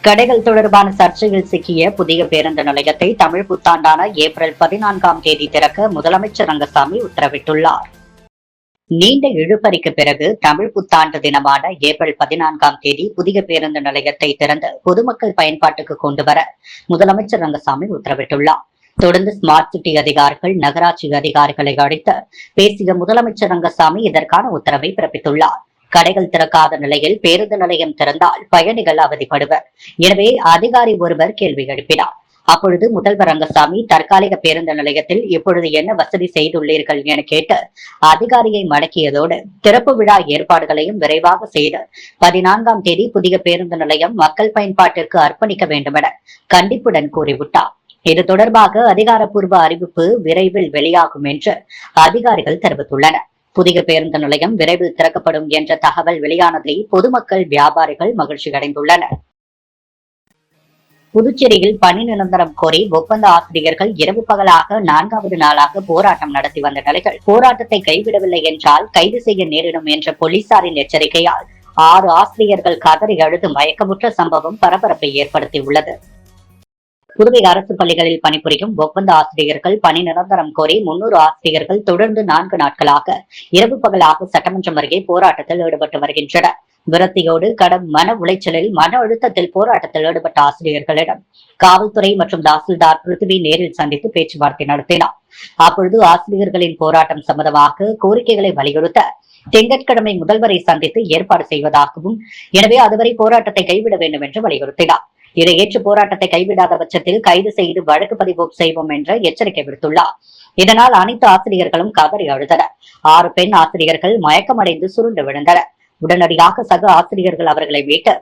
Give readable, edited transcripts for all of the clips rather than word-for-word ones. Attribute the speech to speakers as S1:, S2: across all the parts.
S1: கடைகள் தொடர்பான சர்ச்சையில் சிக்கிய புதிய பேருந்து நிலையத்தை தமிழ் புத்தாண்டான ஏப்ரல் 14ஆம் தேதி திறக்க முதலமைச்சர் ரங்கசாமி உத்தரவிட்டுள்ளார். நீண்ட இழுபறிக்கு பிறகு தமிழ் புத்தாண்டு தினமான ஏப்ரல் 14ஆம் தேதி புதிய பேருந்து நிலையத்தை திறந்து பொதுமக்கள் பயன்பாட்டுக்கு கொண்டுவர முதலமைச்சர் ரங்கசாமி உத்தரவிட்டுள்ளார். தொடர்ந்து ஸ்மார்ட் சிட்டி அதிகாரிகள், நகராட்சி அதிகாரிகளை அழைத்து பேசிய முதலமைச்சர் ரங்கசாமி இதற்கான உத்தரவை பிறப்பித்துள்ளார். கடைகள் திறக்காத நிலையில் பேருந்து நிலையம் திறந்தால் பயணிகள் அவதிப்படுவர். எனவே அதிகாரி ஒருவர் கேள்வி எழுப்பினார். அப்பொழுது முதல்வர் ரங்கசாமி, தற்காலிக பேருந்து நிலையத்தில் இப்பொழுது என்ன வசதி செய்துள்ளீர்கள் என கேட்டு அதிகாரியை மடக்கியதோடு திறப்பு விழா ஏற்பாடுகளையும் விரைவாக செய்து 14ஆம் தேதி புதிய பேருந்து நிலையம் மக்கள் பயன்பாட்டிற்கு அர்ப்பணிக்க வேண்டும் என கண்டிப்புடன் கூறிவிட்டார். இது தொடர்பாக அதிகாரப்பூர்வ அறிவிப்பு விரைவில் வெளியாகும் என்று அதிகாரிகள் தெரிவித்துள்ளனர். புதிய பேருந்து நிலையம் விரைவில் திறக்கப்படும் என்ற தகவல் வெளியானதை பொதுமக்கள், வியாபாரிகள் மகிழ்ச்சி அடைந்துள்ளனர். புதுச்சேரியில் பணி நிரந்தரம் கோரி ஒப்பந்த ஆசிரியர்கள் இரவு பகலாக 4வது நாளாக போராட்டம் நடத்தி வந்த நிலையில் போராட்டத்தை கைவிடவில்லை என்றால் கைது செய்ய நேரிடும் என்ற போலீசாரின் எச்சரிக்கையால் 6 ஆசிரியர்கள் கதறி அழுது மயக்கமுற்ற சம்பவம் பரபரப்பை ஏற்படுத்தியுள்ளது. புதுவை அரசு பள்ளிகளில் பணிபுரியும் ஒப்பந்த ஆசிரியர்கள் பணி நிரந்தரம் கோரி 300 ஆசிரியர்கள் தொடர்ந்து 4 நாட்களாக இரவு பகலாக சட்டமன்றம் அருகே போராட்டத்தில் ஈடுபட்டு வருகின்றனர். விரக்தியோடு கடும் மன உளைச்சலில், மன அழுத்தத்தில் போராட்டத்தில் ஈடுபட்ட ஆசிரியர்களிடம் காவல்துறை மற்றும் தாசில்தார் பிருத்திவி நேரில் சந்தித்து பேச்சுவார்த்தை நடத்தினார். அப்பொழுது ஆசிரியர்களின் போராட்டம் சம்பந்தமாக கோரிக்கைகளை வலியுறுத்த திங்கட்கிழமை முதல்வரை சந்தித்து ஏற்பாடு செய்வதாகவும், எனவே அதுவரை போராட்டத்தை கைவிட வேண்டும் என்று வலியுறுத்தினார். இதை ஏற்று போராட்டத்தை கைவிடாத பட்சத்தில் கைது செய்து வழக்கு பதிவு செய்வோம் என்ற எச்சரிக்கை விடுத்துள்ளார். இதனால் அனைத்து ஆசிரியர்களும் கதறி அழுதனர். 6 பெண் ஆசிரியர்கள் மயக்கமடைந்து சுருண்டு விழுந்தனர். உடனடியாக சக ஆசிரியர்கள் அவர்களை மீட்டு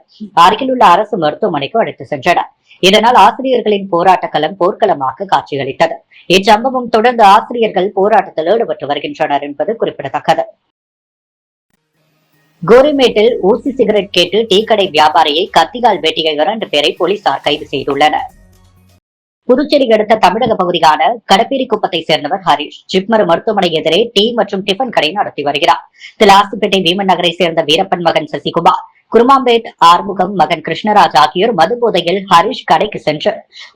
S1: அருகிலுள்ள அரசு மருத்துவமனைக்கு அழைத்து சென்றனர். இதனால் ஆசிரியர்களின் போராட்ட களம் போர்க்களமாக காட்சியளித்தது. இச்சம்பவம் தொடர்ந்து ஆசிரியர்கள் போராட்டத்தில் ஈடுபட்டு வருகின்றனர் என்பது குறிப்பிடத்தக்கது. கோரிமேட்டில் ஊசி சிகரெட் கேட்டு டீ கடை வியாபாரியை கத்தியால் வெட்டிய 2 பேரை போலீசார் கைது செய்துள்ளனர். புதுச்சேரி அடுத்த தமிழக பகுதியான கடப்பேரிக்குப்பத்தை சேர்ந்தவர் ஹரிஷ் ஜிப்மர் மருத்துவமனை எதிரே டீ மற்றும் டிபன் கடை நடத்தி வருகிறார். திலாசிப்பேட்டை வீமன் நகரை சேர்ந்த வீரப்பன் மகன் சசிகுமார், குருமாம்பேட் ஆறுமுகம் மகன் கிருஷ்ணராஜ் ஆகியோர் மது போதையில் ஹரிஷ் கடைக்கு சென்று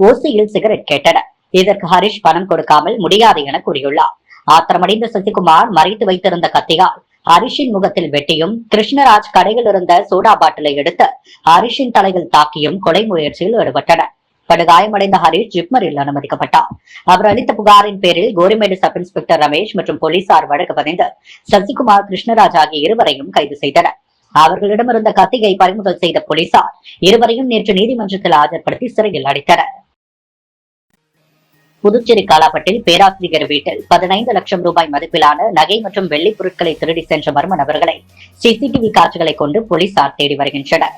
S1: ஓசியில் சிகரெட் கேட்டனர். இதற்கு ஹரிஷ் பணம் கொடுக்காமல் முடியாது என கூறியுள்ளார். ஆத்திரமடைந்த சசிகுமார் மறைத்து வைத்திருந்த கத்தியால் ஹரிஷின் முகத்தில் வெட்டியும், கிருஷ்ணராஜ் கடையில் இருந்த சோடா பாட்டிலை எடுத்து ஹரிஷின் தலையில் தாக்கியும் கொலை முயற்சியில் ஈடுபட்டனர். படுகாயமடைந்த ஹரிஷ் ஜிப்மரில் அனுமதிக்கப்பட்டார். அவர் அளித்த புகாரின் பேரில் கோரிமேடு சப் இன்ஸ்பெக்டர் ரமேஷ் மற்றும் போலீசார் வழக்கு பதிந்து சசிகுமார், கிருஷ்ணராஜ் ஆகிய இருவரையும் கைது செய்தனர். அவர்களிடமிருந்த கத்தியை பறிமுதல் செய்த போலீசார் இருவரையும் நேற்று நீதிமன்றத்தில் ஆஜர்படுத்தி சிறையில் அடைத்தனர். புதுச்சேரி காலாப்பட்டில் பேராசிரியர் வீட்டில் 15 லட்சம் ரூபாய் மதிப்பிலான நகை மற்றும் வெள்ளி பொருட்களை திருடி சென்ற மர்ம நபர்களை சிசிடிவி காட்சிகளை கொண்டு போலீசார் தேடி வருகின்றனர்.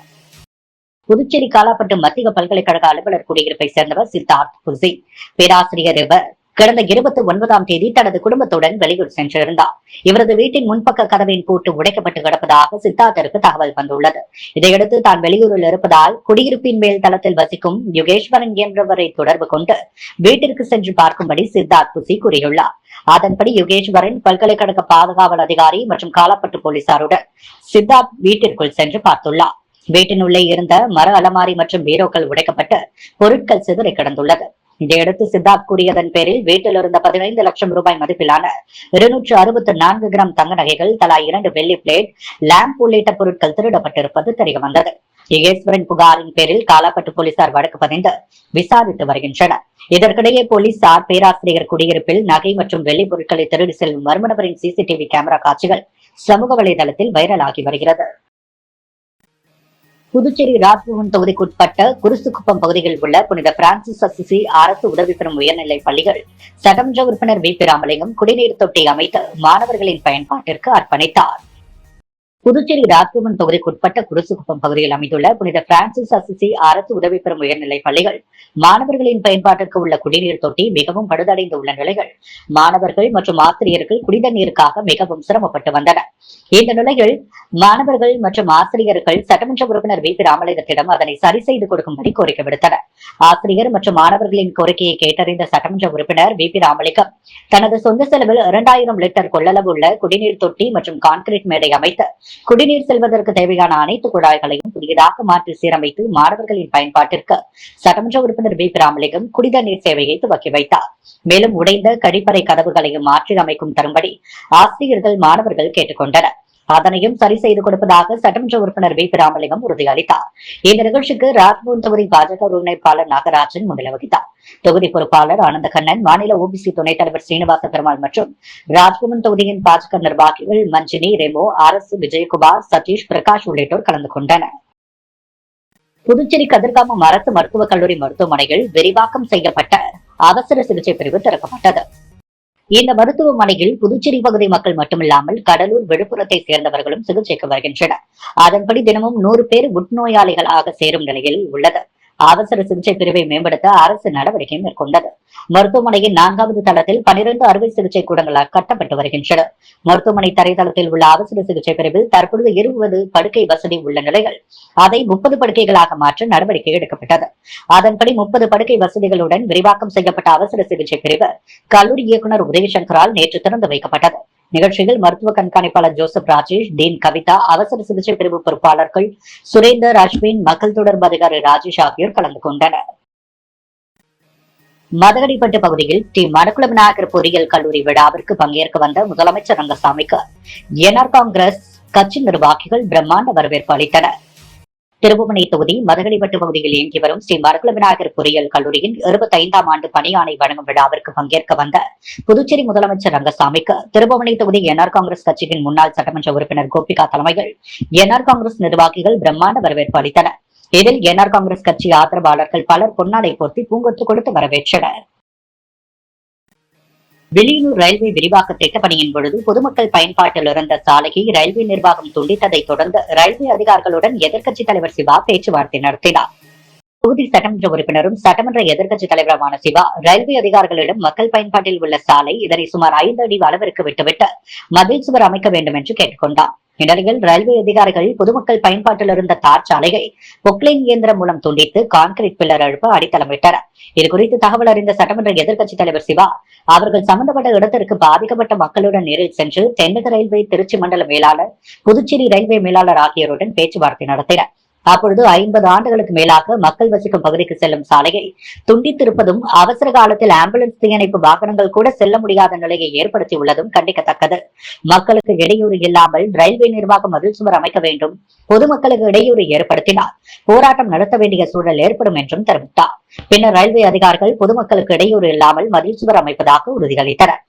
S1: புதுச்சேரி காலாப்பட்டு மத்திய பல்கலைக்கழக அலுவலர் குடியிருப்பை சேர்ந்தவர் சித்தார்த் புசி. பேராசிரியர் இவர் கடந்த 29ஆம் தேதி தனது குடும்பத்துடன் வெளியூர் சென்றிருந்தார். இவரது வீட்டின் முன்பக்க கதவின் பூட்டு உடைக்கப்பட்டு கிடப்பதாக சித்தார்த்திற்கு தகவல் வந்துள்ளது. இதையடுத்து தான் வெளியூரில் இருப்பதால் குடியிருப்பின் மேல் தளத்தில் வசிக்கும் யுகேஸ்வரன் என்பவரை தொடர்பு கொண்டு வீட்டிற்கு சென்று பார்க்கும்படி சித்தார்த் புசி கூறியுள்ளார். அதன்படி யுகேஸ்வரன் பல்கலைக்கழக பாதுகாவல் அதிகாரி மற்றும் காலாப்பட்டு போலீசாருடன் சித்தார்த் வீட்டிற்குள் சென்று பார்த்துள்ளார். வீட்டின் உள்ளே இருந்த மர அலமாரி மற்றும் பீரோக்கள் உடைக்கப்பட்டு பொருட்கள் சிதறி கிடந்துள்ளது. இதையடுத்து சித்தார்த் கூறியதன் பேரில் வீட்டில் இருந்த 15 லட்சம் ரூபாய் மதிப்பிலான 264 கிராம் தங்க நகைகள், தலா 2 வெள்ளி பிளேட், லேம்ப் உள்ளிட்ட பொருட்கள் திருடப்பட்டிருப்பது தெரியவந்தது. யோகேஸ்வரன் புகாரின் பேரில் காலாப்பட்டு போலீசார் வழக்கு பதிந்து விசாரித்து வருகின்றனர். இதற்கிடையே போலீசார் பேராசிரியர் குடியிருப்பில் நகை மற்றும் வெள்ளி பொருட்களை திருடி செல்லும் மர்ம நபரின் சிசிடிவி கேமரா காட்சிகள் சமூக வலைதளத்தில் வைரலாகி வருகிறது. புதுச்சேரி ராஜ்பவன் தொகுதிக்குட்பட்ட குருசுக்குப்பம் பகுதியில் உள்ள புனித பிரான்சிஸ் அசிசி அரசு உதவி பெறும் உயர்நிலை பள்ளிகள் சட்டமன்ற உறுப்பினர் வி. பி. ராமலிங்கம் குடிநீர் தொட்டி அமைத்து மாணவர்களின் பயன்பாட்டிற்கு அர்ப்பணித்தார். புதுச்சேரி ராஜ்பவன் தொகுதிக்குட்பட்ட குருசுக்குப்பம் பகுதியில் அமைந்துள்ள புனித பிரான்சிஸ் அசிசி அரசு உதவி பெறும் உயர்நிலை பள்ளிகள் மாணவர்களின் பயன்பாட்டிற்கு உள்ள குடிநீர் தொட்டி மிகவும் பழுதடைந்து உள்ள நிலையில் மாணவர்கள் மற்றும் ஆசிரியர்கள் குடித நீருக்காக மிகவும் சிரமப்பட்டு வந்தனர். இந்த நிலையில் மாணவர்கள் மற்றும் ஆசிரியர்கள் சட்டமன்ற உறுப்பினர் வி. பி. ராமலிங்கத்திடம் அதனை சரி செய்து கொடுக்கும்படி கோரிக்கை விடுத்தனர். ஆசிரியர் மற்றும் மாணவர்களின் கோரிக்கையை கேட்டறிந்த சட்டமன்ற உறுப்பினர் வி. பி. ராமலிங்கம் தனது சொந்த செலவில் 2000 லிட்டர் கொள்ளளவு உள்ள குடிநீர் தொட்டி மற்றும் கான்கிரீட் மேடை அமைத்து குடிநீர் செல்வதற்கு தேவையான அனைத்து குழாய்களையும் புதியதாக மாற்றி சீரமைத்து மாணவர்களின் பயன்பாட்டிற்கு சட்டமன்ற உறுப்பினர் பி ராமலிங்கம் குடிநீர் சேவையை துவக்கி வைத்தார். மேலும் உடைந்த கழிப்பறை கதவுகளையும் மாற்றி அமைக்கும் தரும்படி ஆசிரியர்கள் மாணவர்கள் கேட்டுக் கொண்டனர். அதனையும் சரி செய்து கொடுப்பதாக சட்டமன்ற உறுப்பினர் பி ராமலிங்கம் உறுதியளித்தார். இந்த நிகழ்ச்சிக்கு ராஜ்பவன் தொகுதி பாஜக ஒருங்கிணைப்பாளர் நாகராஜன் முன்னிலை வகித்தார். தொகுதி பொறுப்பாளர் ஆனந்தகண்ணன், மாநில ஓபிசி துணைத் தலைவர் சீனிவாச பெருமாள் மற்றும் ராஜ்பவன் தொகுதியின் பாஜக நிர்வாகிகள் மஞ்சினி, ரெமோ, அரசு, விஜயகுமார், சதீஷ், பிரகாஷ் உள்ளிட்டோர் கலந்து கொண்டனர். புதுச்சேரி கதிர்காமம் அரசு மருத்துவக் கல்லூரி மருத்துவமனையில் விரிவாக்கம் செய்யப்பட்ட அவசர சிகிச்சை பிரிவு திறக்கப்பட்டது. இந்த மருத்துவமனையில் புதுச்சேரி பகுதி மக்கள் மட்டுமில்லாமல் கடலூர், விழுப்புரத்தை சேர்ந்தவர்களும் சிகிச்சைக்கு வருகின்றனர். அதன்படி தினமும் 100 பேர் உட்நோயாளிகளாக சேரும் நிலையில் உள்ளது. அவசர சிகிச்சை பிரிவை மேம்படுத்த அரசு நடவடிக்கை மேற்கொண்டது. மருத்துவமனையின் 4வது தளத்தில் 12 அறுவை சிகிச்சை கூடங்கள் கட்டப்பட்டு வருகின்றன. மருத்துவமனை தரைத்தளத்தில் உள்ள அவசர சிகிச்சை பிரிவில் தற்பொழுது 20 படுக்கை வசதி உள்ள நிலையில் அதை 30 படுக்கைகளாக மாற்ற நடவடிக்கை எடுக்கப்பட்டது. அதன்படி 30 படுக்கை வசதிகளுடன் விரிவாக்கம் செய்யப்பட்ட அவசர சிகிச்சை பிரிவு கல்லூரி இயக்குநர் உதயசங்கரால் நேற்று திறந்து வைக்கப்பட்டது. நிகழ்ச்சியில் மருத்துவ கண்காணிப்பாளர் ஜோசப் ராஜேஷ், டீன் கவிதா, அவசர சிகிச்சை பிரிவு பொறுப்பாளர்கள் சுரேந்தர், அஸ்வின், மக்கள் தொடர்பு அதிகாரி ராஜேஷ் ஆகியோர் கலந்து கொண்டனர். மதகடிப்பட்டு பகுதியில் ஸ்ரீ மணக்குள விநாயகர் பொறியியல் கல்லூரி விழாவிற்கு பங்கேற்க வந்த முதலமைச்சர் ரங்கசாமிக்கு என்ஆர் காங்கிரஸ் கட்சி நிர்வாகிகள் பிரம்மாண்ட வரவேற்பு அளித்தனர். திருபுவனை தொகுதி மதகடிப்பட்டு பகுதியில் இயங்கி வரும் ஸ்ரீ மணக்குள விநாயகர் பொறியியல் கல்லூரியின் 25ஆம் ஆண்டு பணியாணை வழங்கும் விழாவிற்கு பங்கேற்க வந்த புதுச்சேரி முதலமைச்சர் ரங்கசாமிக்கு திருபுவனை தொகுதி என்ஆர் காங்கிரஸ் கட்சியின் முன்னாள் சட்டமன்ற உறுப்பினர் கோபிகா தலைமையில் என்ஆர் காங்கிரஸ் நிர்வாகிகள் பிரம்மாண்ட வரவேற்பு அளித்தனர். இதில் என்ஆர் காங்கிரஸ் கட்சி ஆதரவாளர்கள் பலர் பொன்னாடை போர்த்தி பூங்கொத்து கொடுத்து வரவேற்றனர். வெளியூர் ரயில்வே விரிவாக்க திட்டப்பணியின் பொழுது பொதுமக்கள் பயன்பாட்டில் இருந்த சாலையை ரயில்வே நிர்வாகம் துண்டித்ததை தொடர்ந்து ரயில்வே அதிகாரிகளுடன் எதிர்க்கட்சித் தலைவர் சிவா பேச்சுவார்த்தை நடத்தினார். தொகுதி சட்டமன்ற உறுப்பினரும் சட்டமன்ற எதிர்க்கட்சித் தலைவருமான சிவா ரயில்வே அதிகாரிகளிடம் மக்கள் பயன்பாட்டில் உள்ள சாலை இதனை சுமார் 5 அடி அளவிற்கு விட்டுவிட்டு மதில் சுவர் அமைக்க வேண்டும் என்று கேட்டுக்கொண்டார். இந்நிலையில் ரயில்வே அதிகாரிகள் பொதுமக்கள் பயன்பாட்டில் இருந்த தார் சாலையை பொக்லைன் இயந்திரம் மூலம் துண்டித்து கான்கிரீட் பில்லர் எழுப்ப அடித்தளமிட்டனர். இதுகுறித்து தகவல் அறிந்த சட்டமன்ற எதிர்க்கட்சித் தலைவர் சிவா அவர்கள் சம்பந்தப்பட்ட இடத்திற்கு பாதிக்கப்பட்ட மக்களுடன் நேரில் சென்று தென்னக ரயில்வே திருச்சி மண்டல மேலாளர், புதுச்சேரி ரயில்வே மேலாளர் ஆகியோருடன் பேச்சுவார்த்தை நடத்தினர். அப்பொழுது 50 ஆண்டுகளுக்கு மேலாக மக்கள் வசிக்கும் பகுதிக்கு செல்லும் சாலையை துண்டித்திருப்பதும் அவசர காலத்தில் ஆம்புலன்ஸ் தீயணைப்பு வாகனங்கள் கூட செல்ல முடியாத நிலையை ஏற்படுத்தியுள்ளதும் கண்டிக்கத்தக்கது. மக்களுக்கு இடையூறு இல்லாமல் ரயில்வே நிர்வாகம் மதில் சுவர் அமைக்க வேண்டும். பொதுமக்களுக்கு இடையூறு ஏற்படுத்தினால் போராட்டம் நடத்த வேண்டிய சூழல் ஏற்படும் என்றும் தெரிவித்தார். பின்னர் ரயில்வே அதிகாரிகள் பொதுமக்களுக்கு இடையூறு இல்லாமல் மதில் சுவர் அமைப்பதாக உறுதியளித்தனர்.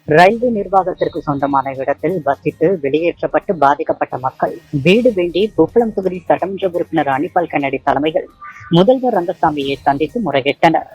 S1: ரயில்வே நிர்வாகத்திற்கு சொந்தமான இடத்தில் வசித்து வெளியேற்றப்பட்டு பாதிக்கப்பட்ட மக்கள் வீடு வேண்டி புப்பளம் தொகுதி சட்டமன்ற உறுப்பினர் அனிபால் கண்ணடி தலைமையில் முதல்வர் ரங்கசாமியை சந்தித்து முறையிட்டனர்.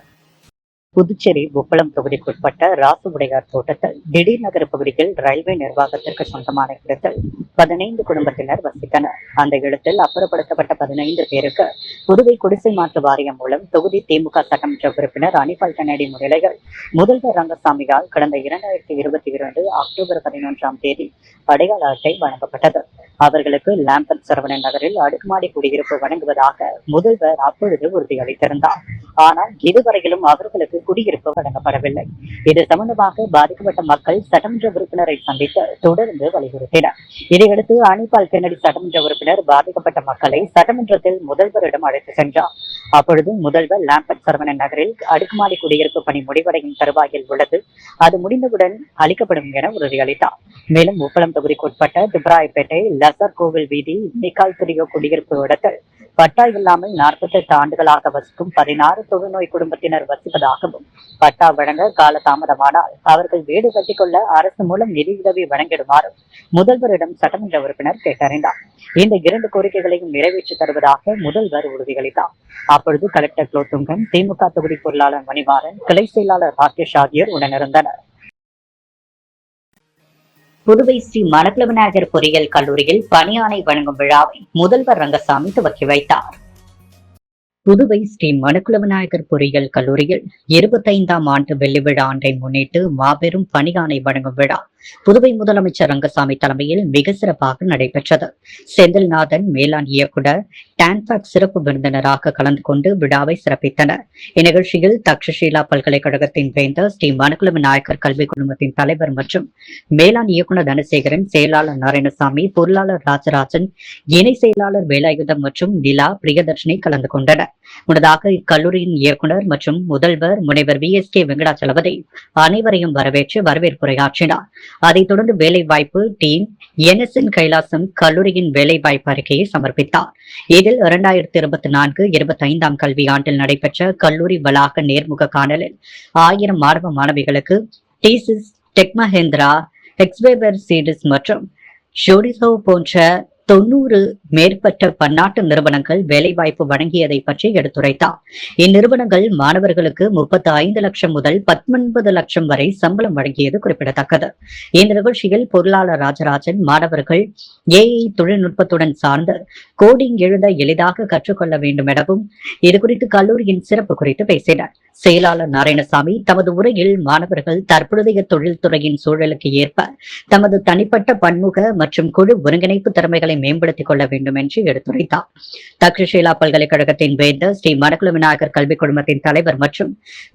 S1: புதுச்சேரி புப்பளம் தொகுதிக்குட்பட்ட ராசுவுடையார் தோட்டத்தில் திடீர் நகர் பகுதியில் ரயில்வே நிர்வாகத்திற்கு சொந்தமான இடத்தில் 15 குடும்பத்தினர் வசித்தனர். அந்த இடத்தில் அப்புறப்படுத்தப்பட்ட 15 பேருக்கு புதுவை குடிசை மாற்று வாரியம் மூலம் தொகுதி திமுக சட்டமன்ற உறுப்பினர் அனிபால் கண்ணடி முன்னிலையில் முதல்வர் ரங்கசாமியால் கடந்த 2022 அக்டோபர் 11ஆம் தேதி அடையாள அட்டை வழங்கப்பட்டது. அவர்களுக்கு லாம்பன் சரவணன் நகரில் அடுக்குமாடி குடியிருப்பு வழங்குவதாக முதல்வர் அப்பொழுது உறுதியளித்திருந்தார். ஆனால் இதுவரையிலும் அவர்களுக்கு குடியிருப்பு வழங்கப்படவில்லை. இது சம்பந்தமாக பாதிக்கப்பட்ட மக்கள் சட்டமன்ற உறுப்பினரை சந்தித்து தொடர்ந்து வலியுறுத்தினர். இதையடுத்து அனிபால் கென்னடி சட்டமன்ற உறுப்பினர் பாதிக்கப்பட்ட மக்களை சட்டமன்றத்தில் முதல்வரிடம் அழைத்து சென்றார். அப்பொழுது முதல்வர் லாம்பட் சரவணன் நகரில் அடுக்குமாடி குடியிருப்பு பணி முடிவடையும் தருவாயில் உள்ளது, அது முடிந்தவுடன் அளிக்கப்படும் என உறுதியளித்தார். மேலும் உப்பளம் தொகுதிக்குட்பட்ட துப்ராயப்பேட்டை, லசர் கோவில் வீதி, நிக்கால் பிரியோ குடியிருப்பு இடத்தில் பட்டா இல்லாமல் 48 ஆண்டுகளாக வசிக்கும் 16 தொழுநோய் குடும்பத்தினர் வசிப்பதாகவும் பட்டா வழங்க கால தாமதமானால் அவர்கள் வீடு கட்டிக்கொள்ள அரசு மூலம் நிதியுதவி வழங்கிடுமாறு முதல்வரிடம் சட்டமன்ற உறுப்பினர் கேட்டறிந்தார். இந்த 2 கோரிக்கைகளையும் நிறைவேற்றி தருவதாக முதல்வர் உறுதியளித்தார். அப்பொழுது கலெக்டர் குலோத்துங்கன், திமுக தொகுதி பொருளாளர் மணிமாறன், கிளை செயலாளர் ராகேஷ் ஆகியோர் உடனிருந்தனர். புதுவை ஸ்ரீ மணக்குள விநாயகர் பொறியியல் கல்லூரியில் பணியாணை வழங்கும் விழாவை முதல்வர் ரங்கசாமி துவக்கி வைத்தார். புதுவை ஸ்ரீ மணக்குள விநாயகர் பொறியியல் கல்லூரியில் 25ஆம் ஆண்டு வெள்ளி விழா ஆண்டை முன்னிட்டு மாபெரும் பணியாணை வழங்கும் விழா புதுவை முதலமைச்சர் ரங்கசாமி தலைமையில் மிக சிறப்பாக நடைபெற்றது. செந்தில்நாதன், மேலாண் இயக்குனர் டான்பாக் சிறப்பு விருந்தினராக கலந்து கொண்டு விழாவை சிறப்பித்தனர். இந்நிகழ்ச்சியில் தக்ஷஷீலா பல்கலைக்கழகத்தின் வேந்தர் ஸ்ரீ மணக்குள விநாயகர் கல்வி குழுமத்தின் தலைவர் மற்றும் மேலாண் இயக்குநர் தனசேகரன், செயலாளர் நாராயணசாமி, பொருளாளர் ராஜராஜன், இணை செயலாளர் வேலாயுதம் மற்றும் நிலா பிரியதர்ஷினி கலந்து கொண்டனர். முன்னதாக இக்கல்லூரியின் இயக்குநர் மற்றும் முதல்வர் முனைவர் VSK வெங்கடாச்சலபதி அனைவரையும் வரவேற்று வரவேற்புரையாற்றினார். அதைத் தொடர்ந்து வேலைவாய்ப்பு டீம் NSN கைலாசம் கல்லூரியின் வேலைவாய்ப்பு அறிக்கையை சமர்ப்பித்தார். இதில் 2024-25 கல்வியாண்டில் நடைபெற்ற கல்லூரி வளாக நேர்முக காணலில் 1000 மாணவ மாணவிகளுக்கு TSIS, டெக் மஹேந்திரா, எக்ஸ்வேவர் சீரிஸ் மற்றும் ஷோடிசோ போன்ற 90 மேற்பட்ட பன்னாட்டு நிறுவனங்கள் வேலைவாய்ப்பு வழங்கியதை பற்றி எடுத்துரைத்தார். இந்நிறுவனங்கள் மாணவர்களுக்கு 35 லட்சம் முதல் 19 லட்சம் வரை சம்பளம் வழங்கியது குறிப்பிடத்தக்கது. இந்த நிகழ்ச்சியில் பொருளாளர் ராஜராஜன் மாணவர்கள் AI தொழில்நுட்பத்துடன் சார்ந்து கோடிங் எழுத எளிதாக கற்றுக்கொள்ள வேண்டும் எனவும் இதுகுறித்து கல்லூரியின் சிறப்பு குறித்து பேசினார். செயலாளர் நாராயணசாமி தமது உரையில் மாணவர்கள் தற்போதைய தொழில்துறையின் சூழலுக்கு ஏற்ப தமது தனிப்பட்ட பன்முக மற்றும் குழு ஒருங்கிணைப்பு திறமைகளை மேம்படுத்திக் கொள்ள வேண்டும் என்று எடுத்துரைத்தார். தக்ஷஷீலா பல்கலைக்கழகத்தின் வேந்தர் ஸ்ரீ மணக்குள விநாயகர் கல்வி குழுமத்தின் தலைவர் மற்றும்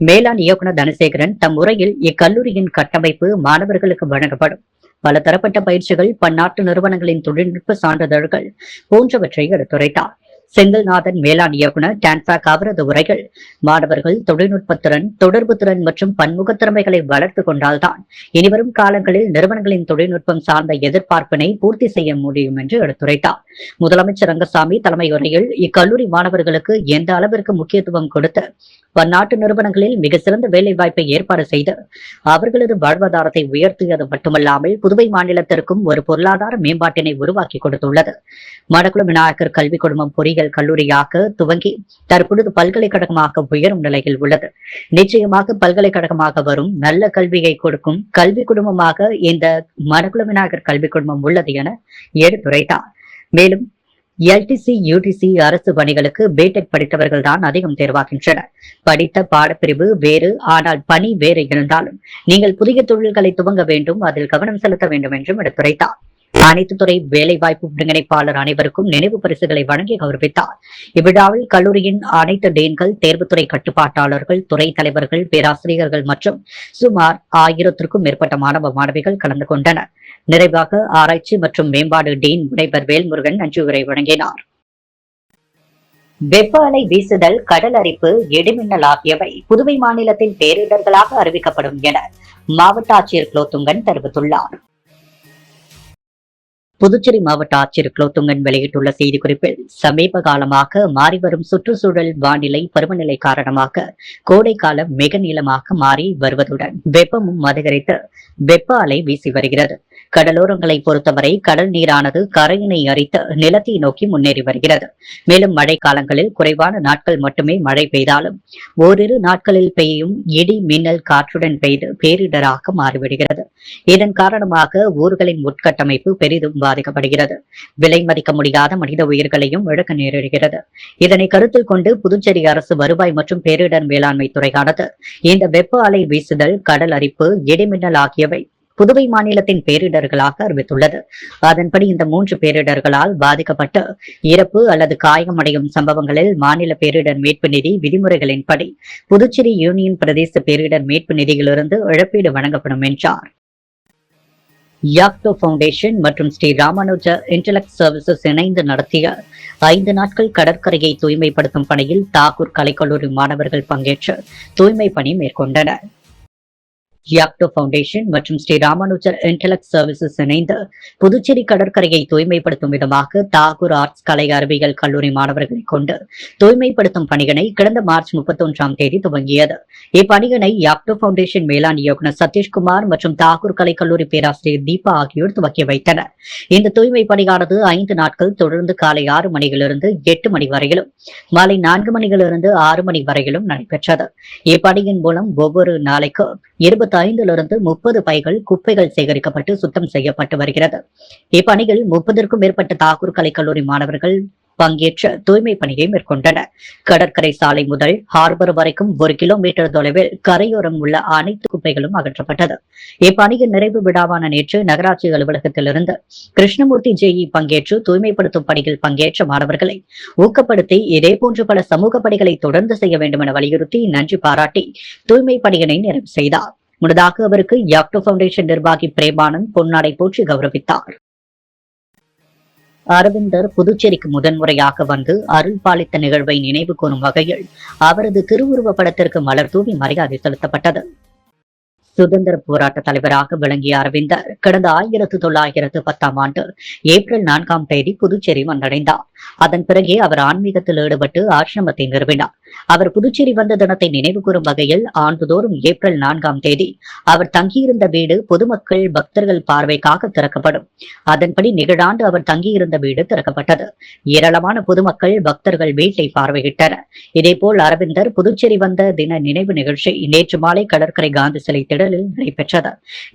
S1: மேலாண் இயக்குநர் தனசேகரன் தம் உரையில் இக்கல்லூரியின் கட்டமைப்பு, மாணவர்களுக்கு வழங்கப்படும் பல தரப்பட்ட பயிற்சிகள், பன்னாட்டு நிறுவனங்களின் தொழில்நுட்ப சான்றிதழ்கள் போன்றவற்றை எடுத்துரைத்தார். செந்தில்நாதன் மேலாண் இயக்குநர் டான்பாக் அவரது உரைகள் மாணவர்கள் தொழில்நுட்பத்திறன், தொடர்பு திறன் மற்றும் பன்முக திறமைகளை வளர்த்து கொண்டால்தான் இனிவரும் காலங்களில் நிறுவனங்களின் தொழில்நுட்பம் சார்ந்த எதிர்பார்ப்பினை பூர்த்தி செய்ய முடியும் என்று எடுத்துரைத்தார். முதலமைச்சர் ரங்கசாமி தலைமை உரையில் இக்கல்லூரி மாணவர்களுக்கு எந்த அளவிற்கு முக்கியத்துவம் கொடுத்து பன்னாட்டு நிறுவனங்களில் மிக சிறந்த வேலை வாய்ப்பை ஏற்பாடு செய்து அவர்களது வாழ்வாதாரத்தை உயர்த்தியது மட்டுமல்லாமல் புதுவை மாநிலத்திற்கும் ஒரு பொருளாதார மேம்பாட்டினை உருவாக்கி கொடுத்துள்ளது. மணக்குள விநாயகர் கல்வி குழுமம் பொறியியல் கல்லூரியாக துவங்கி தற்பொழுது பல்கலைக்கழகமாக உயரும் நிலையில் உள்ளது. நிச்சயமாக பல்கலைக்கழகமாக வரும் நல்ல கல்வியை கொடுக்கும் கல்வி குழுமமாக இந்த மணக்குள விநாயகர் கல்வி குழுமம் உள்ளது என எடுத்துரைத்தார். மேலும் LTC, UTC அரசு பணிகளுக்கு BTech படித்தவர்கள் தான் அதிகம் தேர்வாகின்றனர். படித்த பாடப்பிரிவு வேறு, ஆனால் பணி வேறு இருந்தாலும் நீங்கள் புதிய தொழில்களை துவங்க வேண்டும், அதில் கவனம் செலுத்த வேண்டும் என்றும் எடுத்துரைத்தார். அனைத்து துறை வேலைவாய்ப்பு ஒருங்கிணைப்பாளர் அனைவருக்கும் நினைவு பரிசுகளை வழங்கி கௌரவித்தார். இவ்விழாவில் கல்லூரியின் அனைத்து டீன்கள், தேர்வுத்துறை கட்டுப்பாட்டாளர்கள், துறை தலைவர்கள், பேராசிரியர்கள் மற்றும் சுமார் 1000க்கும் மேற்பட்ட மாணவ மாணவிகள் கலந்து கொண்டனர். நிறைவாக ஆராய்ச்சி மற்றும் மேம்பாடு டீன் முனைவர் வேல்முருகன் நன்றியுரை வழங்கினார். வெப்ப அலை வீசுதல், கடல் அரிப்பு, இடிமின்னல் ஆகியவை புதுவை மாநிலத்தின் பேரிடர்களாக அறிவிக்கப்படும் என மாவட்ட ஆட்சியர் குலோத்துங்கன் தெரிவித்துள்ளார். புதுச்சேரி மாவட்ட ஆட்சியர் குலோத்துங்கன் வெளியிட்டுள்ள செய்திக்குறிப்பில், சமீப காலமாக மாறிவரும் சுற்றுச்சூழல் வானிலை பருவநிலை காரணமாக கோடை காலம் மிக நீளமாக மாறி வருவதுடன் வெப்பமும் அதிகரித்து வெப்ப அலை வீசி வருகிறது. கடலோரங்களை பொறுத்தவரை கடல் நீரானது கரையினை அரித்து நிலத்தை நோக்கி முன்னேறி வருகிறது. மேலும் மழை காலங்களில் குறைவான நாட்கள் மட்டுமே மழை பெய்தாலும் ஓரிரு நாட்களில் பெய்யும் இடி மின்னல் காற்றுடன் பெய்து பேரிடராக மாறிவிடுகிறது. இதன் காரணமாக ஊர்களின் உட்கட்டமைப்பு பெரிதும் பாதிக்கப்படுகிறது. விலை மதிக்க முடியாத மனித உயிர்களையும் இழக்க நேரிடுகிறது. இதனை கருத்தில் கொண்டு புதுச்சேரி அரசு வருவாய் மற்றும் பேரிடர் மேலாண்மை துறையானது இந்த வெப்ப அலை வீசுதல், கடல் அரிப்பு, இடிமின்னல் ஆகியவை புதுவை மாநிலத்தின் பேரிடர்களாக அறிவித்துள்ளது. அதன்படி இந்த 3 பேரிடர்களால் பாதிக்கப்பட்டு இறப்பு அல்லது காயமடையும் சம்பவங்களில் மாநில பேரிடர் மீட்பு நிதி விதிமுறைகளின்படி புதுச்சேரி யூனியன் பிரதேச பேரிடர் மீட்பு நிதியிலிருந்து இழப்பீடு வழங்கப்படும் என்றார். யாக்டோ பவுண்டேஷன் மற்றும் ஸ்ரீ ராமானுஜ இன்டலெக்ட் சர்வீசஸ் இணைந்து நடத்திய 5 நாட்கள் கடற்கரையை தூய்மைப்படுத்தும் பணியில் தாகூர் கலைக்கல்லூரி மாணவர்கள் பங்கேற்று தூய்மை பணி மேற்கொண்டனர். யாக்டோ பவுண்டேஷன் மற்றும் ஸ்ரீ ராமானுஜர் இன்டலெக்ட் சர்வீசஸ் இணைந்து புதுச்சேரி கடற்கரையை தூய்மைப்படுத்தும் விதமாக தாகூர் ஆர்ட்ஸ் கலை அறிவியல் கல்லூரி மாணவர்களை கொண்டு தூய்மைப்படுத்தும் பணிகளை கடந்த மார்ச் 31ஆம் தேதி துவங்கியது. இப்பணிகளை யாக்டோ பவுண்டேஷன் மேலாண் இயக்குநர் சதீஷ்குமார் மற்றும் தாகூர் கலை கல்லூரி பேராசிரியர் தீபா ஆகியோர் துவக்கி வைத்தனர். இந்த தூய்மை பணியானது 5 நாட்கள் தொடர்ந்து காலை 6 மணியிலிருந்து 8 மணி வரையிலும் மாலை 4 மணியிலிருந்து 6 மணி வரையிலும் நடைபெற்றது. இப்பணியின் மூலம் ஒவ்வொரு நாளைக்கு 25லிருந்து 30 பைகள் குப்பைகள் சேகரிக்கப்பட்டு சுத்தம் செய்யப்பட்டு வருகிறது. இப்பணியில் 30க்கும் மேற்பட்ட தாகூர் கலைக்கல்லூரி மாணவர்கள் பங்கேற்று தூய்மை பணியை மேற்கொண்டனர். கடற்கரை சாலை முதல் ஹார்பர் வரைக்கும் 1 கிலோமீட்டர் தொலைவில் கரையோரம் உள்ள அனைத்து குப்பைகளும் அகற்றப்பட்டது. இப்பணியின் நிறைவு விழாவான நேற்று நகராட்சி அலுவலகத்திலிருந்து கிருஷ்ணமூர்த்தி ஜேஇ பங்கேற்று தூய்மைப்படுத்தும் பணியில் பங்கேற்ற மாணவர்களை ஊக்கப்படுத்தி இதேபோன்று பல சமூக பணிகளை தொடர்ந்து செய்ய வேண்டும் என வலியுறுத்தி நன்றி பாராட்டி தூய்மை பணியினை நிறைவு செய்தார். முன்னதாக அவருக்கு யாக்டோ பவுண்டேஷன் நிர்வாகி பிரேமானந்த் பொன்னாடை போற்றி கௌரவித்தார். அரவிந்தர் புதுச்சேரிக்கு முதன்முறையாக வந்து அருள் பாலித்த நிகழ்வை நினைவு கூறும் வகையில் அவரது திருவுருவ படத்திற்கு மலர் தூவி மரியாதை செலுத்தப்பட்டது. சுதந்திர போராட்ட தலைவராக விளங்கிய அரவிந்தர் கடந்த 1910 ஆண்டு ஏப்ரல் 4ஆம் தேதி புதுச்சேரி வந்தடைந்தார். அதன் பிறகே அவர் ஆன்மீகத்தில் ஈடுபட்டு ஆசிரமத்தை நிறுவினார். அவர் புதுச்சேரி வந்த தினத்தை நினைவு கூறும் வகையில் ஆண்டுதோறும் ஏப்ரல் 4ஆம் தேதி அவர் தங்கியிருந்த வீடு பொதுமக்கள் பக்தர்கள் பார்வைக்காக திறக்கப்படும். அதன்படி நிகழாண்டு அவர் தங்கியிருந்த வீடு திறக்கப்பட்டது. ஏராளமான பொதுமக்கள் பக்தர்கள் வீட்டை பார்வையிட்டனர். இதேபோல் அரவிந்தர் புதுச்சேரி வந்த தின நினைவு நிகழ்ச்சி நேற்று மாலை கடற்கரை காந்தி சிலை திடலில் நடைபெற்றது.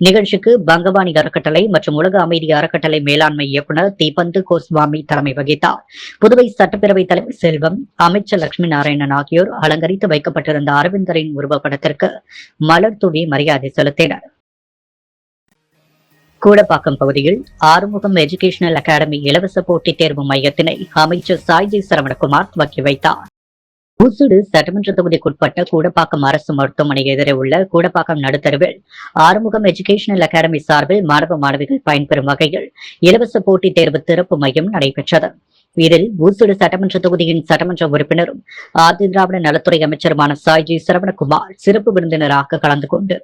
S1: நிகழ்ச்சிக்கு பங்கவாணி அறக்கட்டளை மற்றும் உலக அமைதி அறக்கட்டளை மேலாண்மை இயக்குநர் தீபந்து கோஸ்வாமி தலைமை வகித்தார். புதுவை சட்டப்பேரவைத் தலைவர் செல்வம், அமைச்சர் லட்சுமி நாராயணன் ஆகியோர் அலங்கரித்து வைக்கப்பட்டிருந்த அரவிந்தரின் உருவப்படத்திற்கு மலர் தூவி மரியாதை செலுத்தினர். கூடப்பாக்கம் பகுதியில் ஆறுமுகம் எஜுகேஷனல் அகாடமி இலவச போட்டித் தேர்வு மையத்தினை அமைச்சர் சாய்ஜி சரவணகுமார் துவக்கி வைத்தார். ஊசுடு சட்டமன்ற தொகுதிக்குட்பட்ட கூடப்பாக்கம் அரசு மருத்துவமனை எதிரே உள்ள கூடப்பாக்கம் நடுத்தருவில் ஆறுமுகம் எஜுகேஷனல் அகாடமி சார்பில் மாணவ மாணவிகள் பயன்பெறும் வகையில் இலவச போட்டித் தேர்வு திறப்பு மையம் நடைபெற்றது. இதில் ஊசுடு சட்டமன்ற தொகுதியின் சட்டமன்ற உறுப்பினரும் ஆதி திராவிட நலத்துறை அமைச்சருமான சாய்ஜி சரவணகுமார் சிறப்பு விருந்தினராக கலந்து கொண்டு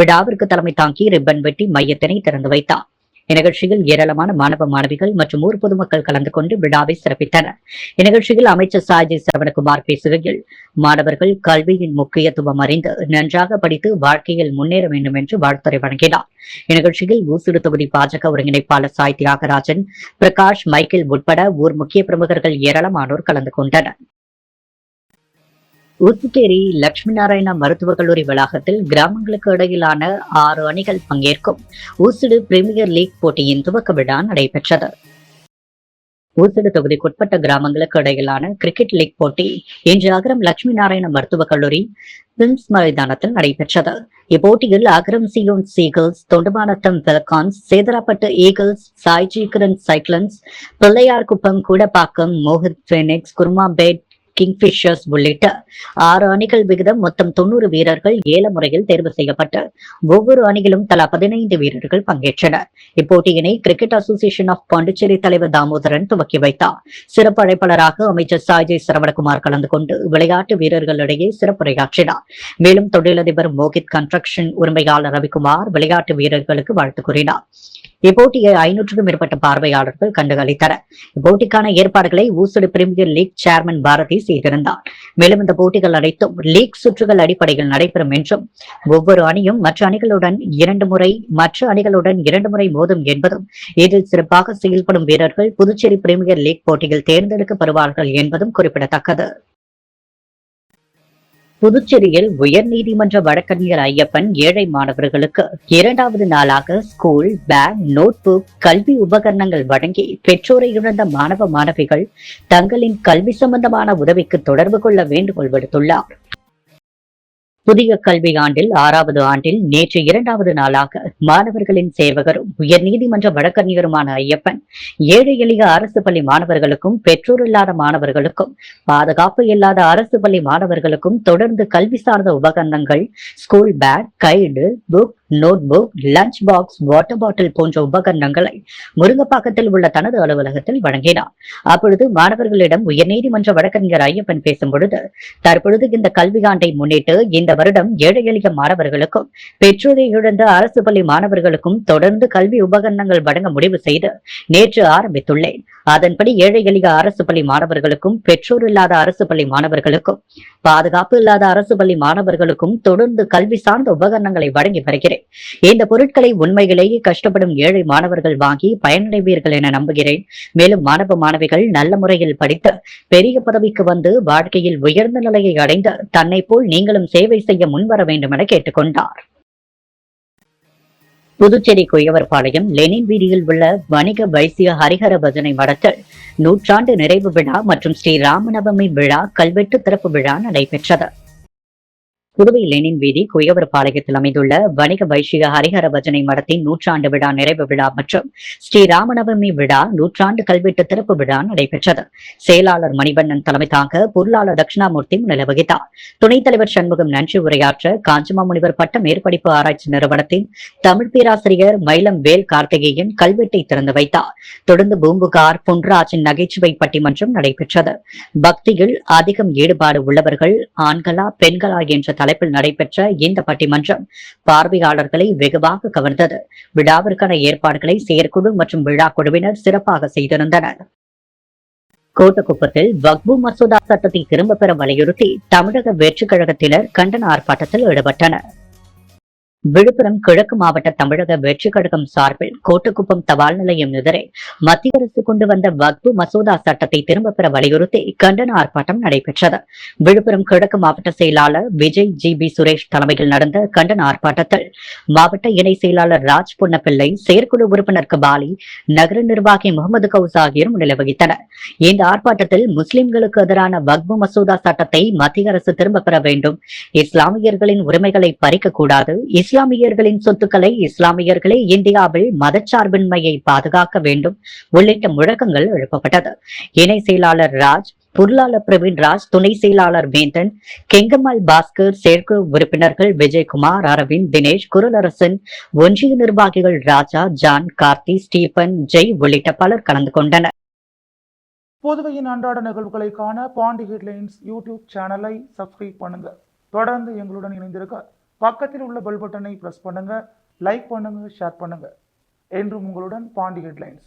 S1: விழாவிற்கு தலைமை தாங்கி ரிப்பன் வெட்டி மையத்தினை திறந்து வைத்தார். இந்நிகழ்ச்சியில் ஏராளமான மாணவ மாணவிகள் மற்றும் ஊர் பொதுமக்கள் கலந்து கொண்டு விழாவை சிறப்பித்தனர். இந்நிகழ்ச்சியில் அமைச்சர் சாய்ஜி சரவணகுமார் பேசுகையில் மாணவர்கள் கல்வியின் முக்கியத்துவம் அறிந்து நன்றாக படித்து வாழ்க்கையில் முன்னேற வேண்டும் என்று வாழ்த்துரை வழங்கினார். இந்நிகழ்ச்சியில் ஊசுடு தொகுதி பாஜக ஒருங்கிணைப்பாளர் சாய் தியாகராஜன், பிரகாஷ், மைக்கேல் உட்பட ஊர் முக்கிய பிரமுகர்கள் ஏராளமானோர் கலந்து கொண்டனர். ஊத்துக்கேரி லட்சுமி நாராயணா மருத்துவக் கல்லூரி வளாகத்தில் கிராமங்களுக்கு இடையிலான 6 அணிகள் பங்கேற்கும் ஊசுடு பிரீமியர் லீக் போட்டியின் துவக்க விழா நடைபெற்றது. ஊசுடு தொகுதிக்குட்பட்ட கிராமங்களுக்கு இடையிலான கிரிக்கெட் லீக் போட்டி இன்று அகரம் லட்சுமி நாராயண மருத்துவக் கல்லூரி பிம்ஸ் மைதானத்தில் நடைபெற்றது. இப்போட்டியில் அகரம் சியோன் சீகல்ஸ், தொண்டமானத்தம் வெல்கான்ஸ், Sedarapet eagles, Saijeegaran cyclones, Pillaiyarkuppam, Koodapakkam, Mohit phoenix, Kurumbapet, kingfishers உள்ளிட்ட 6 அணிகள் விகிதம் மொத்தம் 90 வீரர்கள் ஏல முறையில் தேர்வு செய்யப்பட்டு ஒவ்வொரு அணியிலும் தலா 15 வீரர்கள் பங்கேற்றனர். இப்போட்டியினை கிரிக்கெட் அசோசியேஷன் ஆஃப் பாண்டிச்சேரி தலைவர் தாமோதரன் துவக்கி வைத்தார். சிறப்பு அழைப்பாளராக அமைச்சர் சாய்ஜி சரவணகுமார் கலந்து கொண்டு விளையாட்டு வீரர்களிடையே சிறப்புரையாற்றினார். மேலும் தொழிலதிபர் மோகித் கன்ஸ்ட்ரக்ஷன் உரிமையாளர் ரவிக்குமார் விளையாட்டு வீரர்களுக்கு வாழ்த்து கூறினார். இப்போட்டியை 500க்கும் மேற்பட்ட பார்வையாளர்கள் கண்டுகளித்தனர். இப்போட்டிக்கான ஏற்பாடுகளை Oussudu premier league chairman Bharathi செய்திருந்தார். மேலும் இந்த போட்டிகள் அனைத்தும் லீக் சுற்றுகள் அடிப்படையில் நடைபெறும் என்றும் ஒவ்வொரு அணியும் மற்ற அணிகளுடன் 2 முறை மோதும் என்பதும் இதில் சிறப்பாக செயல்படும் வீரர்கள் புதுச்சேரி பிரீமியர் லீக் போட்டியில் தேர்ந்தெடுக்கப்படுவார்கள் என்பதும் குறிப்பிடத்தக்கது. புதுச்சேரியில் உயர்நீதிமன்ற வழக்கறிஞர் ஐயப்பன் ஏழை மாணவர்களுக்கு 2வது நாளாக ஸ்கூல் பேக், நோட்புக், கல்வி உபகரணங்கள் வழங்கி பெற்றோரை இழந்த மாணவ மாணவிகள் தங்களின் கல்வி சம்பந்தமான உதவிக்கு தொடர்பு கொள்ள வேண்டுகோள் விடுத்துள்ளார். புதிய கல்வி ஆண்டில் 6வது ஆண்டில் நேற்று 2வது நாளாக மாணவர்களின் சேவகரும் உயர்நீதிமன்ற வழக்கறிஞருமான ஐயப்பன் ஏழை எளிய அரசு பள்ளி மாணவர்களுக்கும் பெற்றோர் இல்லாத மாணவர்களுக்கும் பாதுகாப்பு இல்லாத அரசு பள்ளி மாணவர்களுக்கும் தொடர்ந்து கல்வி சார்ந்த உபகரணங்கள், school bag, guide, book, notebook, lunch box, water bottle போன்ற உபகரணங்களை முருங்கப்பாக்கத்தில் உள்ள தனது அலுவலகத்தில் வழங்கினார். அப்பொழுது மாணவர்களிடம் உயர்நீதிமன்ற வழக்கறிஞர் ஐயப்பன் பேசும்பொழுது, தற்பொழுது இந்த கல்வியாண்டை முன்னிட்டு இந்த வருடம் ஏழை எளிய மாணவர்களுக்கும் பெற்றோரை இழந்த அரசு பள்ளி மாணவர்களுக்கும் தொடர்ந்து கல்வி உபகரணங்கள் வழங்க முடிவு செய்து நேற்று ஆரம்பித்துள்ளேன். அதன்படி ஏழை எளிய அரசு பள்ளி மாணவர்களுக்கும் பெற்றோர் இல்லாத அரசு பள்ளி மாணவர்களுக்கும் பாதுகாப்பு இல்லாத அரசு பள்ளி மாணவர்களுக்கும் தொடர்ந்து கல்வி சார்ந்த உபகரணங்களை வழங்கி வருகிறேன். இந்த பொருட்களை உண்மையிலேயே கஷ்டப்படும் ஏழை மாணவர்கள் வாங்கி பயனடைவீர்கள் என நம்புகிறேன். மேலும் மாணவ மாணவிகள் நல்ல முறையில் படித்து பெரிய பதவிக்கு வந்து வாழ்க்கையில் உயர்ந்த நிலையை அடைந்து தன்னை போல் நீங்களும் சேவை செய்ய முன்வர வேண்டும் என கேட்டுக்கொண்டார். புதுச்சேரி குயவர்பாளையம் லெனின் வீதியில் உள்ள வணிக வைசிய ஹரிஹர பஜனை மடத்தில் நூற்றாண்டு நிறைவு விழா மற்றும் ஸ்ரீ ராமநவமி விழா கல்வெட்டு திறப்பு விழா நடைபெற்றது. புதுவை லெனின் வீதி குயவர்பாளையத்தில் அமைந்துள்ள வணிக வைசிய ஹரிஹர பஜனை மடத்தின் நூற்றாண்டு விழா நிறைவு விழா மற்றும் ஸ்ரீ ராமநவமி விழா நூற்றாண்டு கல்வெட்டு திறப்பு விழா நடைபெற்றது. செயலாளர் மணிவண்ணன் தலைமை தாங்க பொருளாளர் தட்சிணாமூர்த்தி முன்னிலை வகித்தார். துணைத் தலைவர் சண்முகம் நன்றி உரையாற்ற காஞ்சிமா முனிவர் பட்ட மேற்படிப்பு ஆராய்ச்சி நிறுவனத்தின் தமிழ் பேராசிரியர் மயிலம் வேல் கார்த்திகேயன் கல்வெட்டை திறந்து வைத்தார். தொடர்ந்து பூம்புகார் பொன்ராஜின் நகைச்சுவை பட்டிமன்றம் நடைபெற்றது. பக்தியில் அதிகம் ஈடுபாடு உள்ளவர்கள் ஆண்களா பெண்களா என்ற தலைப்பில் நடைபெற்ற இந்த பட்டிமன்றம் பார்வையாளர்களை வெகுவாக கவர்ந்தது. விழாவிற்கான ஏற்பாடுகளை செயற்குழு மற்றும் விழா குழுவினர் சிறப்பாக செய்திருந்தனர். கோட்டக்குப்பத்தில் வக்பு மசோதா சட்டத்தை திரும்பப் பெற வலியுறுத்தி தமிழக வெற்றிக் கழகத்தினர் கண்டன ஆர்ப்பாட்டத்தில் ஈடுபட்டனர். விழுப்புரம் கிழக்கு மாவட்ட தமிழக வெற்றிக் கழகம் சார்பில் கோட்டக்குப்பம் தபால் நிலையம் எதிரே மத்திய அரசு கொண்டு வந்த வக்பு மசோதா சட்டத்தை திரும்பப் பெற வலியுறுத்தி கண்டன ஆர்ப்பாட்டம் நடைபெற்றது. விழுப்புரம் கிழக்கு மாவட்ட செயலாளர் விஜய் ஜி.பி. சுரேஷ் தலைமையில் நடந்த கண்டன ஆர்ப்பாட்டத்தில் மாவட்ட இணை செயலாளர் ராஜ் பொன்னப்பிள்ளை, செயற்குழு உறுப்பினர் கபாலி, நகர நிர்வாகி முகமது கவுஸ் ஆகியோர் முன்னிலை வகித்தனர். இந்த ஆர்ப்பாட்டத்தில் முஸ்லிம்களுக்கு எதிரான வக்பு மசோதா சட்டத்தை மத்திய அரசு திரும்பப் பெற வேண்டும், இஸ்லாமியர்களின் உரிமைகளை பறிக்கக்கூடாது, இஸ்லாமியர்களின் சொத்துக்களை இஸ்லாமியர்களே இந்தியாவில் மதச்சார்பின்மையை பாதுகாக்க வேண்டும் உள்ளிட்ட முழக்கங்கள் எழுப்பப்பட்டது. இணை செயலாளர் ராஜ், பொருளாளர் பிரவீன் ராஜ், துணை செயலாளர் வேந்தன், கெங்கம்மாள் பாஸ்கர், செயற்குழு உறுப்பினர்கள் விஜயகுமார், அரவிந்த், தினேஷ், குரலரசன், ஒன்றிய நிர்வாகிகள் ராஜா, ஜான், கார்த்தி, ஸ்டீபன், ஜெய் உள்ளிட்ட பலர் கலந்து கொண்டனர்.
S2: புதுவையின் அன்றாட நிகழ்வுகளை காண பாண்டி ஹெட்லைன்ஸ் யூடியூப் சேனலை சப்ஸ்கிரைப் பண்ணுங்க. தொடர்ந்து எங்களுடன் இணைந்திருக்க பக்கத்தில் உள்ள பெல் பட்டனை பிரஸ் பண்ணுங்க, லைக் பண்ணுங்க, ஷேர் பண்ணுங்க. என்றும் உங்களுடன் பாண்டி ஹெட்லைன்ஸ்.